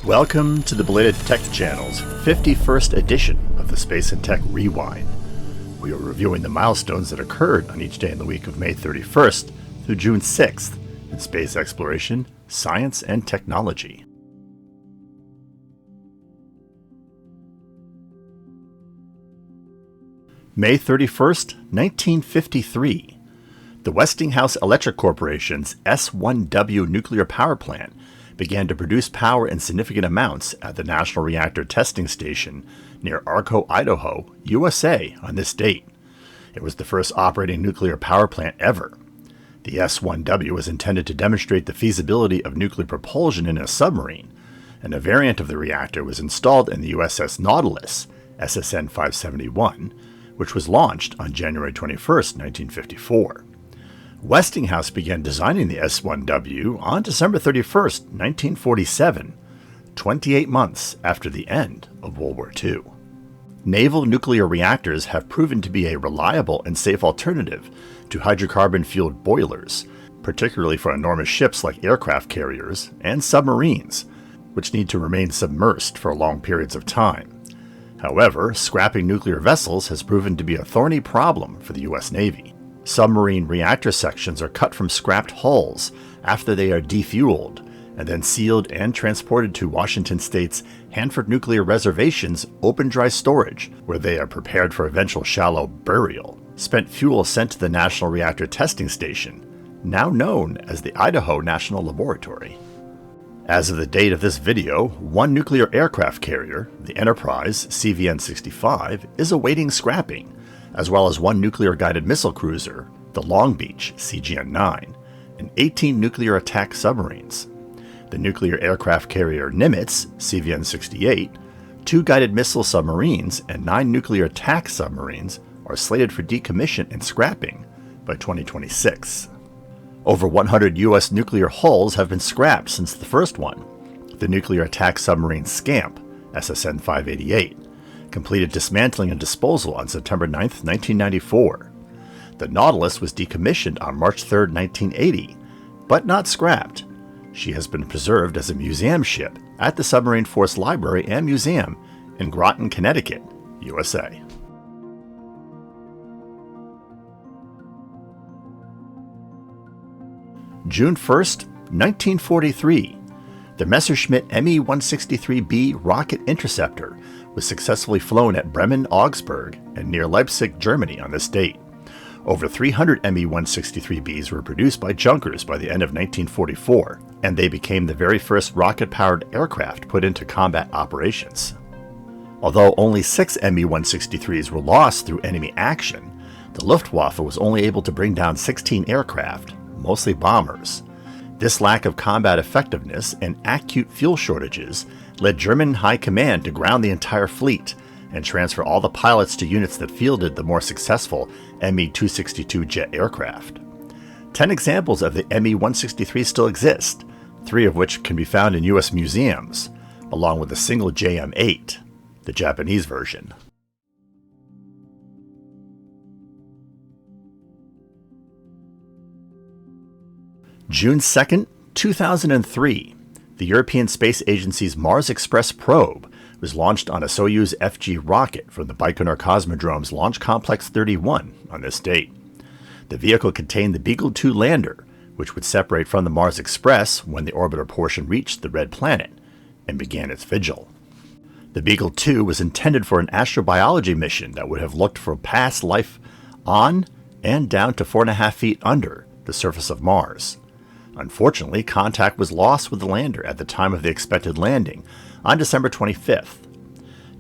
Welcome to the Belated Tech Channel's 51st edition of the Space and Tech Rewind. We are reviewing the milestones that occurred on each day in the week of May 31st through June 6th in space exploration, science, and technology. May 31st, 1953. The Westinghouse Electric Corporation's S-1W nuclear power plant began to produce power in significant amounts at the National Reactor Testing Station near Arco, Idaho, USA on this date. It was the first operating nuclear power plant ever. The S-1W was intended to demonstrate the feasibility of nuclear propulsion in a submarine, and a variant of the reactor was installed in the USS Nautilus, SSN 571, which was launched on January 21, 1954. Westinghouse began designing the S-1W on December 31, 1947, 28 months after the end of World War II. Naval nuclear reactors have proven to be a reliable and safe alternative to hydrocarbon-fueled boilers, particularly for enormous ships like aircraft carriers and submarines, which need to remain submersed for long periods of time. However, scrapping nuclear vessels has proven to be a thorny problem for the U.S. Navy. Submarine reactor sections are cut from scrapped hulls after they are defueled, and then sealed and transported to Washington State's Hanford Nuclear Reservation's open dry storage, where they are prepared for eventual shallow burial. Spent fuel sent to the National Reactor Testing Station, now known as the Idaho National Laboratory. As of the date of this video, one nuclear aircraft carrier, the Enterprise CVN-65, is awaiting scrapping, as well as one nuclear-guided missile cruiser, the Long Beach CGN-9, and 18 nuclear attack submarines. The nuclear aircraft carrier Nimitz CVN-68, 2 guided missile submarines, and 9 nuclear attack submarines are slated for decommission and scrapping by 2026. Over 100 U.S. nuclear hulls have been scrapped since the first one. The nuclear attack submarine Scamp, SSN 588, completed dismantling and disposal on September 9, 1994. The Nautilus was decommissioned on March 3, 1980, but not scrapped. She has been preserved as a museum ship at the Submarine Force Library and Museum in Groton, Connecticut, USA. June 1, 1943. The Messerschmitt Me-163B rocket interceptor was successfully flown at Bremen, Augsburg, and near Leipzig, Germany on this date. Over 300 Me-163Bs were produced by Junkers by the end of 1944, and they became the very first rocket-powered aircraft put into combat operations. Although only 6 Me-163s were lost through enemy action, the Luftwaffe was only able to bring down 16 aircraft, mostly bombers. This lack of combat effectiveness and acute fuel shortages led German High Command to ground the entire fleet and transfer all the pilots to units that fielded the more successful Me-262 jet aircraft. 10 examples of the Me-163 still exist, 3 of which can be found in U.S. museums, along with a single JM-8, the Japanese version. June 2, 2003. The European Space Agency's Mars Express probe was launched on a Soyuz FG rocket from the Baikonur Cosmodrome's Launch Complex 31 on this date. The vehicle contained the Beagle 2 lander, which would separate from the Mars Express when the orbiter portion reached the red planet and began its vigil. The Beagle 2 was intended for an astrobiology mission that would have looked for past life on and down to 4.5 feet under the surface of Mars. Unfortunately, contact was lost with the lander at the time of the expected landing on December 25th.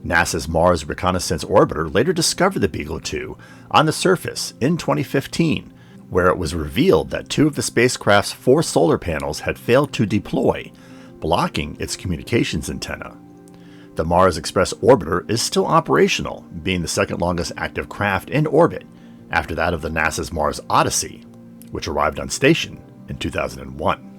NASA's Mars Reconnaissance Orbiter later discovered the Beagle 2 on the surface in 2015, where it was revealed that 2 of the spacecraft's 4 solar panels had failed to deploy, blocking its communications antenna. The Mars Express Orbiter is still operational, being the second longest active craft in orbit after that of the NASA's Mars Odyssey, which arrived on station in 2001.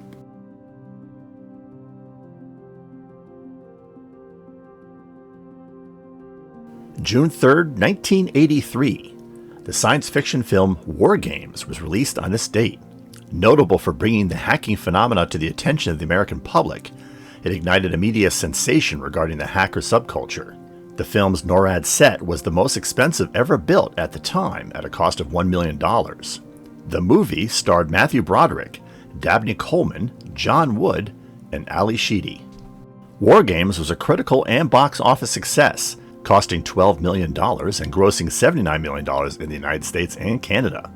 June 3, 1983. The science fiction film WarGames was released on this date. Notable for bringing the hacking phenomena to the attention of the American public, It ignited a media sensation regarding the hacker subculture. The film's NORAD set was the most expensive ever built at the time at a cost of $1 million. The movie starred Matthew Broderick, Dabney Coleman, John Wood, and Ali Sheedy. WarGames was a critical and box office success, costing $12 million and grossing $79 million in the United States and Canada.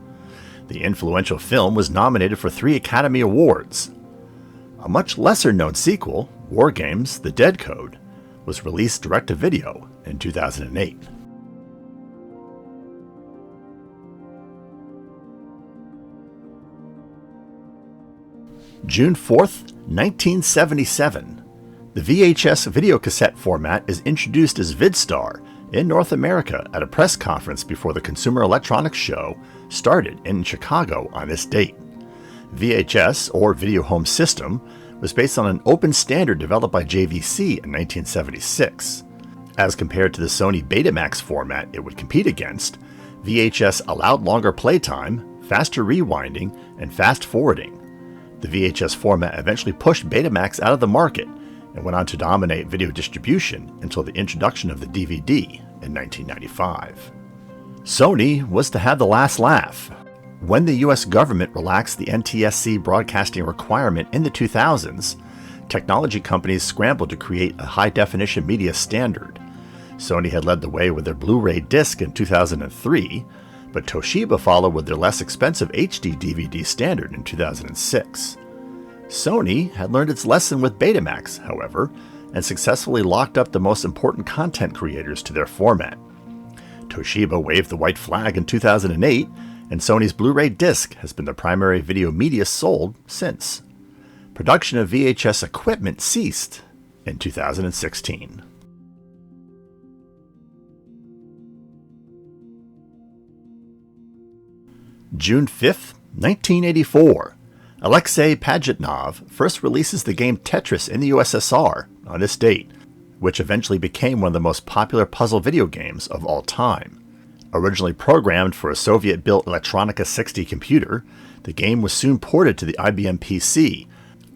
The influential film was nominated for 3 Academy Awards. A much lesser-known sequel, WarGames: The Dead Code, was released direct-to-video in 2008. June 4th, 1977. The VHS videocassette format is introduced as VidStar in North America at a press conference before the Consumer Electronics Show started in Chicago on this date. VHS, or Video Home System, was based on an open standard developed by JVC in 1976. As compared to the Sony Betamax format it would compete against, VHS allowed longer playtime, faster rewinding, and fast forwarding. The VHS format eventually pushed Betamax out of the market and went on to dominate video distribution until the introduction of the DVD in 1995. Sony was to have the last laugh. When the US government relaxed the NTSC broadcasting requirement in the 2000s, technology companies scrambled to create a high-definition media standard. Sony had led the way with their Blu-ray disc in 2003, but Toshiba followed with their less expensive HD DVD standard in 2006. Sony had learned its lesson with Betamax, however, and successfully locked up the most important content creators to their format. Toshiba waved the white flag in 2008, and Sony's Blu-ray disc has been the primary video media sold since. Production of VHS equipment ceased in 2016. June 5th, 1984. Alexei Pajitnov first releases the game Tetris in the USSR on this date, which eventually became one of the most popular puzzle video games of all time. Originally programmed for a Soviet-built Electronica 60 computer, the game was soon ported to the IBM PC,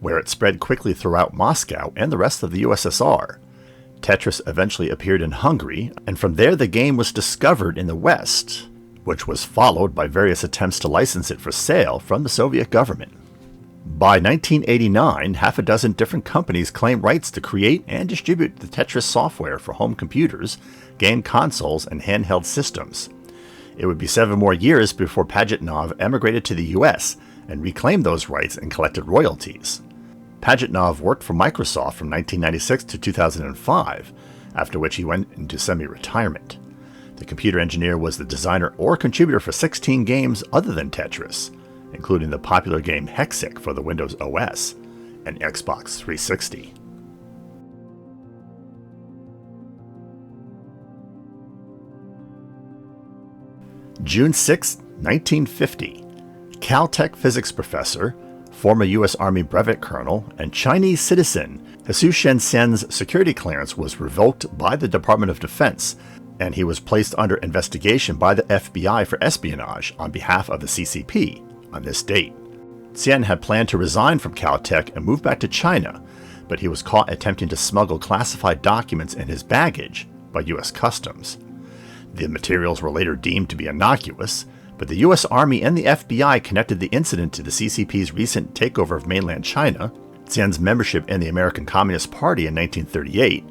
where it spread quickly throughout Moscow and the rest of the USSR. Tetris eventually appeared in Hungary, and from there the game was discovered in the West, which was followed by various attempts to license it for sale from the Soviet government. By 1989, half a dozen different companies claimed rights to create and distribute the Tetris software for home computers, game consoles, and handheld systems. It would be 7 more years before Pajitnov emigrated to the US and reclaimed those rights and collected royalties. Pajitnov worked for Microsoft from 1996 to 2005, after which he went into semi-retirement. The computer engineer was the designer or contributor for 16 games other than Tetris, including the popular game Hexic for the Windows OS and Xbox 360. June 6, 1950. Caltech physics professor, former U.S. Army brevet colonel, and Chinese citizen Hsu Shenxian's security clearance was revoked by the Department of Defense, and he was placed under investigation by the FBI for espionage on behalf of the CCP on this date. Xian had planned to resign from Caltech and move back to China, but he was caught attempting to smuggle classified documents in his baggage by U.S. Customs. The materials were later deemed to be innocuous, but the U.S. Army and the FBI connected the incident to the CCP's recent takeover of mainland China, Xian's membership in the American Communist Party in 1938,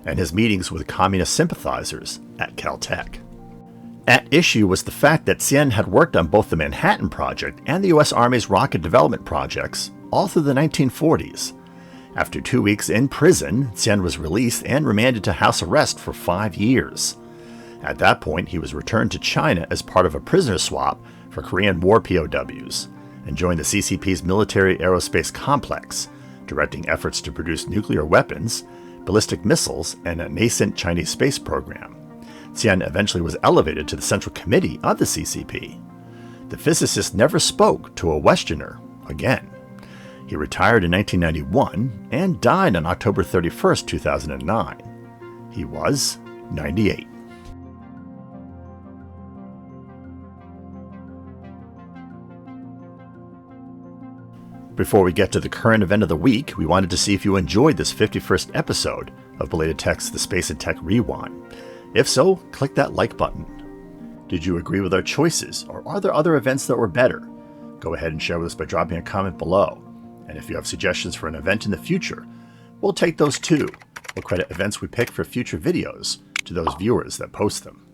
and his meetings with communist sympathizers at Caltech. At issue was the fact that Xian had worked on both the Manhattan Project and the U.S. Army's rocket development projects all through the 1940s. After 2 weeks in prison, Xian was released and remanded to house arrest for 5 years. At that point, he was returned to China as part of a prisoner swap for Korean War POWs and joined the CCP's military aerospace complex, directing efforts to produce nuclear weapons, ballistic missiles, and a nascent Chinese space program. Xian eventually was elevated to the Central Committee of the CCP. The physicist never spoke to a Westerner again. He retired in 1991 and died on October 31, 2009. He was 98. Before we get to the current event of the week, we wanted to see if you enjoyed this 51st episode of Belated Tech's The Space and Tech Rewind. If so, click that like button. Did you agree with our choices, or are there other events that were better? Go ahead and share with us by dropping a comment below. And if you have suggestions for an event in the future, we'll take those too. We'll credit events we pick for future videos to those viewers that post them.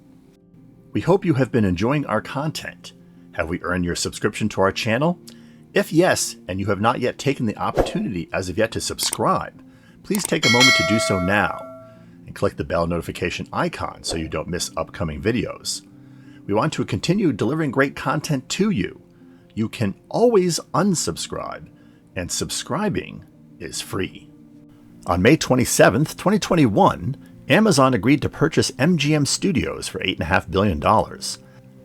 We hope you have been enjoying our content. Have we earned your subscription to our channel? If yes, and you have not yet taken the opportunity as of yet to subscribe, please take a moment to do so now, and click the bell notification icon so you don't miss upcoming videos. We want to continue delivering great content to you. You can always unsubscribe, and subscribing is free. On May 27th, 2021, Amazon agreed to purchase MGM Studios for $8.5 billion.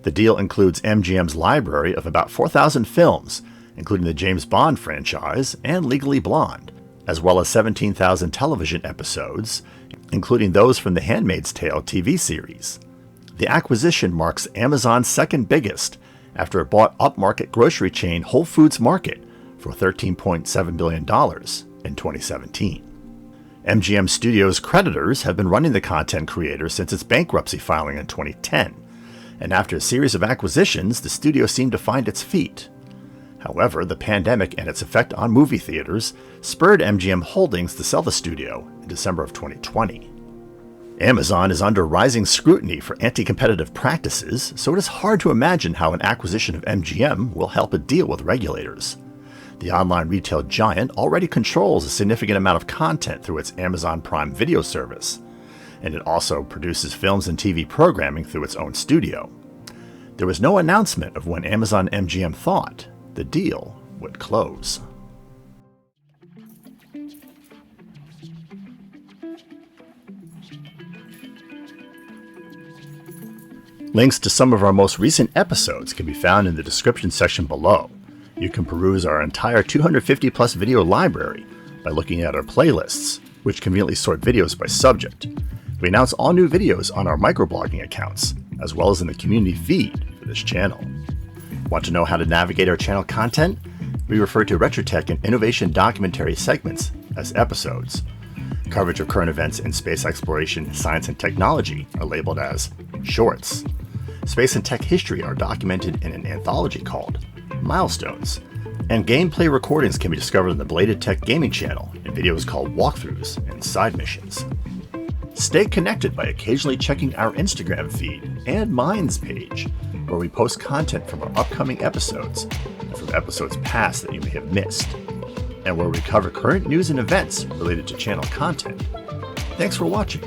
The deal includes MGM's library of about 4,000 films, including the James Bond franchise and Legally Blonde, as well as 17,000 television episodes, including those from the Handmaid's Tale TV series. The acquisition marks Amazon's second biggest, after it bought upmarket grocery chain Whole Foods Market for $13.7 billion in 2017. MGM Studios' creditors have been running the content creator since its bankruptcy filing in 2010, and after a series of acquisitions, the studio seemed to find its feet. However, the pandemic and its effect on movie theaters spurred MGM Holdings to sell the studio in December of 2020. Amazon is under rising scrutiny for anti-competitive practices, so it is hard to imagine how an acquisition of MGM will help it deal with regulators. The online retail giant already controls a significant amount of content through its Amazon Prime Video service, and it also produces films and TV programming through its own studio. There was no announcement of when Amazon MGM thought the deal would close. Links to some of our most recent episodes can be found in the description section below. You can peruse our entire 250 plus video library by looking at our playlists, which conveniently sort videos by subject. We announce all new videos on our microblogging accounts, as well as in the community feed for this channel. Want to know how to navigate our channel content? We refer to RetroTech and Innovation documentary segments as episodes. Coverage of current events in space exploration, science, and technology are labeled as shorts. Space and tech history are documented in an anthology called Milestones. And gameplay recordings can be discovered on the Belated Tech Gaming channel in videos called walkthroughs and side missions. Stay connected by occasionally checking our Instagram feed and Minds page, where we post content from our upcoming episodes and from episodes past that you may have missed, and where we cover current news and events related to channel content. Thanks for watching.